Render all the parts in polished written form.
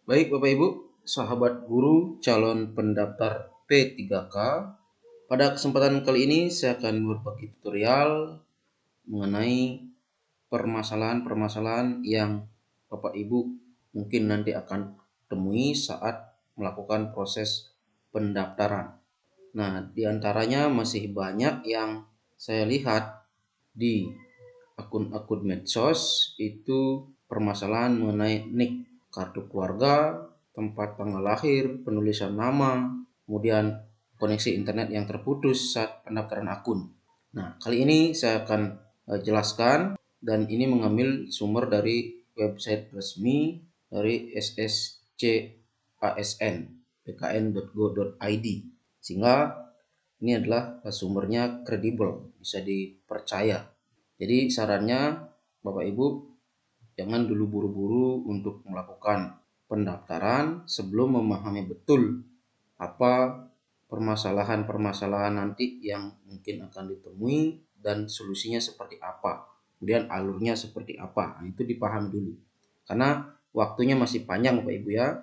Baik Bapak Ibu, sahabat guru calon pendaftar P3K. Pada kesempatan kali ini saya akan berbagi tutorial mengenai permasalahan-permasalahan yang Bapak Ibu mungkin nanti akan temui saat melakukan proses pendaftaran. Nah, diantaranya masih banyak yang saya lihat di akun-akun medsos itu permasalahan mengenai NIK, kartu keluarga, tempat tanggal lahir, penulisan nama, kemudian koneksi internet yang terputus saat pendaftaran akun. Nah, kali ini saya akan jelaskan, dan ini mengambil sumber dari website resmi dari SSCASN bkn.go.id, sehingga ini adalah sumbernya kredibel, bisa dipercaya. Jadi sarannya Bapak Ibu jangan dulu buru-buru untuk melakukan pendaftaran sebelum memahami betul apa permasalahan-permasalahan nanti yang mungkin akan ditemui dan solusinya seperti apa. Kemudian alurnya seperti apa. Nah, itu dipahami dulu. Karena waktunya masih panjang Bapak Ibu ya.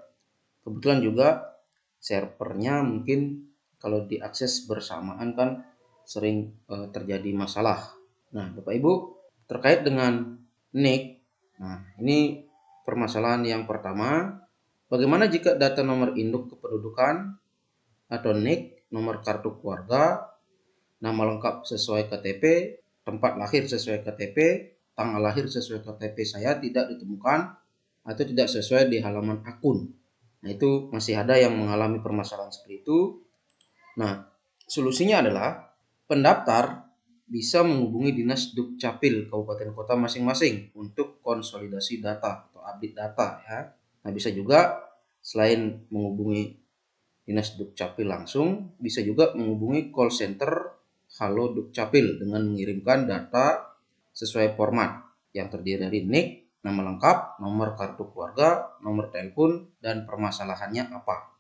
Kebetulan juga servernya mungkin kalau diakses bersamaan kan sering terjadi masalah. Nah, Bapak Ibu, terkait dengan NIK, nah ini permasalahan yang pertama, bagaimana jika data nomor induk kependudukan atau NIK, nomor kartu keluarga, nama lengkap sesuai KTP, tempat lahir sesuai KTP, tanggal lahir sesuai KTP saya tidak ditemukan atau tidak sesuai di halaman akun. Nah, itu masih ada yang mengalami permasalahan seperti itu. Nah, solusinya adalah pendaftar bisa menghubungi Dinas Dukcapil Kabupaten Kota masing-masing untuk konsolidasi data atau update data ya. Nah, bisa juga selain menghubungi Dinas Dukcapil langsung, bisa juga menghubungi call center Halo Dukcapil dengan mengirimkan data sesuai format yang terdiri dari NIK, nama lengkap, nomor kartu keluarga, nomor telepon, dan permasalahannya apa.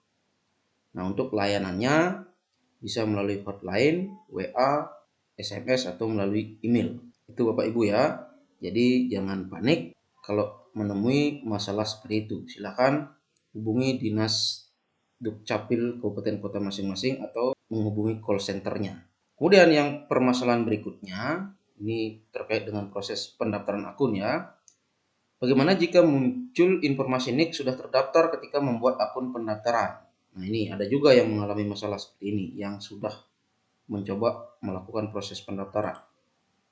Nah, untuk layanannya bisa melalui hotline, WA, SMS, atau melalui email. Itu Bapak Ibu ya. Jadi jangan panik kalau menemui masalah seperti itu. Silakan hubungi Dinas Dukcapil Kabupaten Kota masing-masing atau menghubungi call centernya. Kemudian yang permasalahan berikutnya, ini terkait dengan proses pendaftaran akun ya. Bagaimana jika muncul informasi NIK sudah terdaftar ketika membuat akun pendaftaran? Nah, ini ada juga yang mengalami masalah seperti ini, yang sudah mencoba melakukan proses pendaftaran.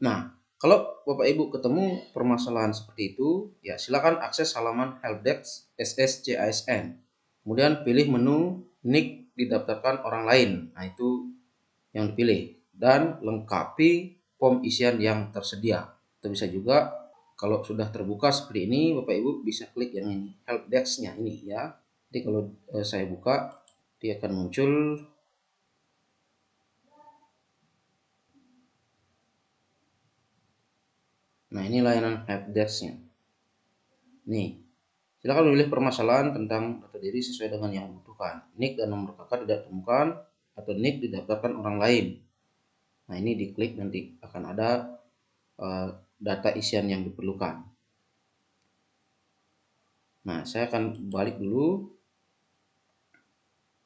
Nah, kalau Bapak Ibu ketemu permasalahan seperti itu, ya silakan akses halaman helpdesk SSCASN. Kemudian pilih menu NIK didaftarkan orang lain. Nah, itu yang dipilih. Dan lengkapi form isian yang tersedia. Atau bisa juga kalau sudah terbuka seperti ini, Bapak Ibu bisa klik yang ini, helpdesk-nya ini ya. Jadi kalau saya buka, dia akan muncul. Nah, ini layanan helpdesk-nya. Nih, silakan memilih permasalahan tentang data diri sesuai dengan yang dibutuhkan. NIK dan nomor kakak tidak ditemukan atau NIK didaftarkan orang lain. Nah, ini diklik nanti akan ada data isian yang diperlukan. Nah, saya akan balik dulu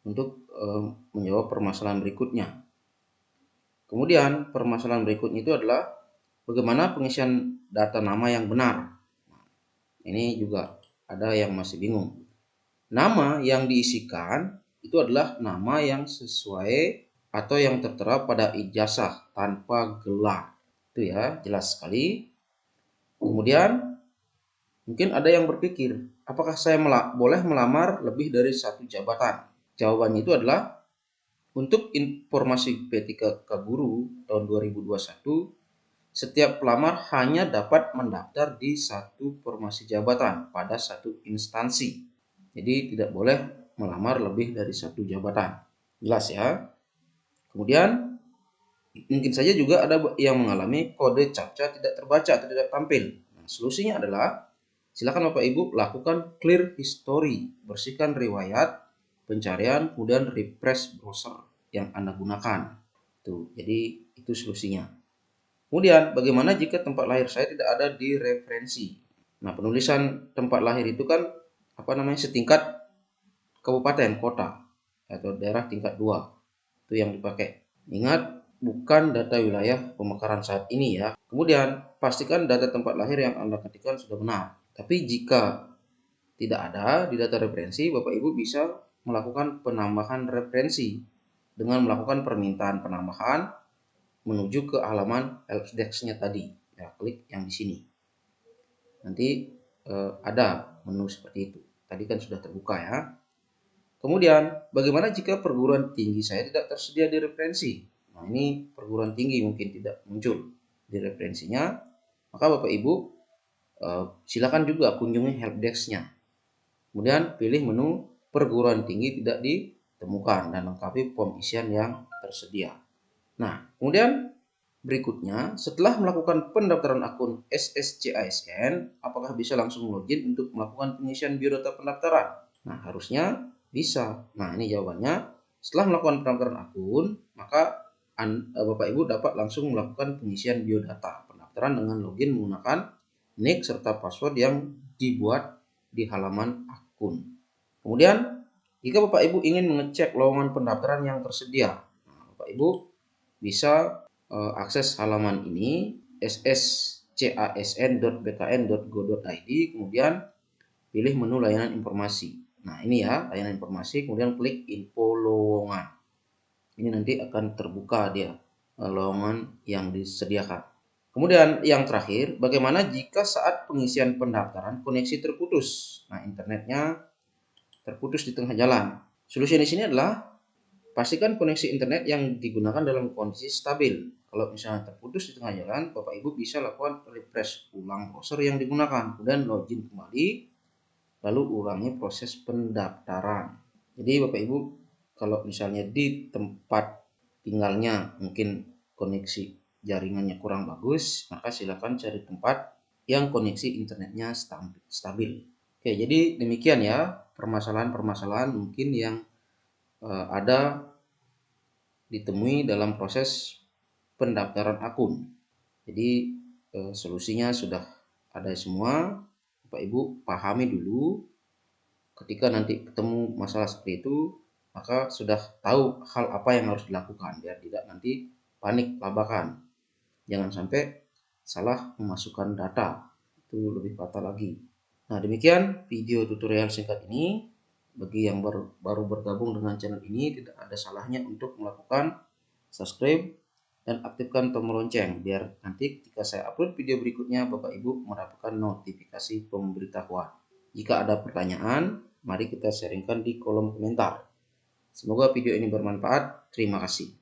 untuk menjawab permasalahan berikutnya. Kemudian permasalahan berikutnya itu adalah bagaimana pengisian data nama yang benar. Ini juga ada yang masih bingung. Nama yang diisikan itu adalah nama yang sesuai atau yang tertera pada ijazah tanpa gelar. Itu ya, jelas sekali. Kemudian mungkin ada yang berpikir, apakah saya boleh melamar lebih dari satu jabatan? Jawabannya itu adalah untuk informasi P3K Guru tahun 2021, setiap pelamar hanya dapat mendaftar di satu formasi jabatan pada satu instansi. Jadi tidak boleh melamar lebih dari satu jabatan. Jelas ya? Kemudian mungkin saja juga ada yang mengalami kode captcha tidak terbaca atau tidak tampil. Nah, solusinya adalah silakan Bapak Ibu lakukan clear history, bersihkan riwayat pencarian, kemudian refresh browser yang Anda gunakan. Tuh, jadi itu solusinya. Kemudian bagaimana jika tempat lahir saya tidak ada di referensi? Nah, penulisan tempat lahir itu kan setingkat kabupaten, kota, atau daerah tingkat 2. Itu yang dipakai. Ingat, bukan data wilayah pemekaran saat ini ya. Kemudian, pastikan data tempat lahir yang Anda ketikkan sudah benar. Tapi jika tidak ada di data referensi, Bapak Ibu bisa melakukan penambahan referensi dengan melakukan permintaan penambahan menuju ke halaman helpdesk-nya tadi. Ya, klik yang di sini. Nanti ada menu seperti itu. Tadi kan sudah terbuka ya. Kemudian, bagaimana jika perguruan tinggi saya tidak tersedia di referensi? Nah, ini perguruan tinggi mungkin tidak muncul di referensinya. Maka Bapak Ibu silakan juga kunjungi helpdesk-nya. Kemudian pilih menu perguruan tinggi tidak ditemukan dan lengkapi form isian yang tersedia. Nah, kemudian berikutnya, setelah melakukan pendaftaran akun SSCASN, apakah bisa langsung login untuk melakukan pengisian biodata pendaftaran? Nah, harusnya bisa. Nah, ini jawabannya. Setelah melakukan pendaftaran akun, maka Bapak Ibu dapat langsung melakukan pengisian biodata pendaftaran dengan login menggunakan nick serta password yang dibuat di halaman akun. Kemudian, jika Bapak Ibu ingin mengecek lowongan pendaftaran yang tersedia, nah, Bapak Ibu bisa akses halaman ini sscasn.bkn.go.id, kemudian pilih menu layanan informasi. Nah, ini ya, layanan informasi, kemudian klik info lowongan. Ini nanti akan terbuka dia lowongan yang disediakan. Kemudian yang terakhir, bagaimana jika saat pengisian pendaftaran koneksi terputus? Nah, internetnya terputus di tengah jalan. Solusi di sini adalah pastikan koneksi internet yang digunakan dalam kondisi stabil. Kalau misalnya terputus di tengah jalan, Bapak Ibu bisa lakukan refresh ulang browser yang digunakan, kemudian login kembali, lalu ulangi proses pendaftaran. Jadi Bapak Ibu, kalau misalnya di tempat tinggalnya mungkin koneksi jaringannya kurang bagus, maka silakan cari tempat yang koneksi internetnya stabil. Oke, jadi demikian ya permasalahan-permasalahan mungkin yang ada ditemui dalam proses pendaftaran akun. Jadi solusinya sudah ada semua. Bapak Ibu pahami dulu, ketika nanti ketemu masalah seperti itu, maka sudah tahu hal apa yang harus dilakukan biar tidak nanti panik labakan. Jangan sampai salah memasukkan data, itu lebih fatal lagi. Nah, demikian video tutorial singkat ini. Bagi yang baru bergabung dengan channel ini, tidak ada salahnya untuk melakukan subscribe dan aktifkan tombol lonceng biar nanti ketika saya upload video berikutnya Bapak Ibu mendapatkan notifikasi pemberitahuan. Jika ada pertanyaan, mari kita sharingkan di kolom komentar. Semoga video ini bermanfaat. Terima kasih.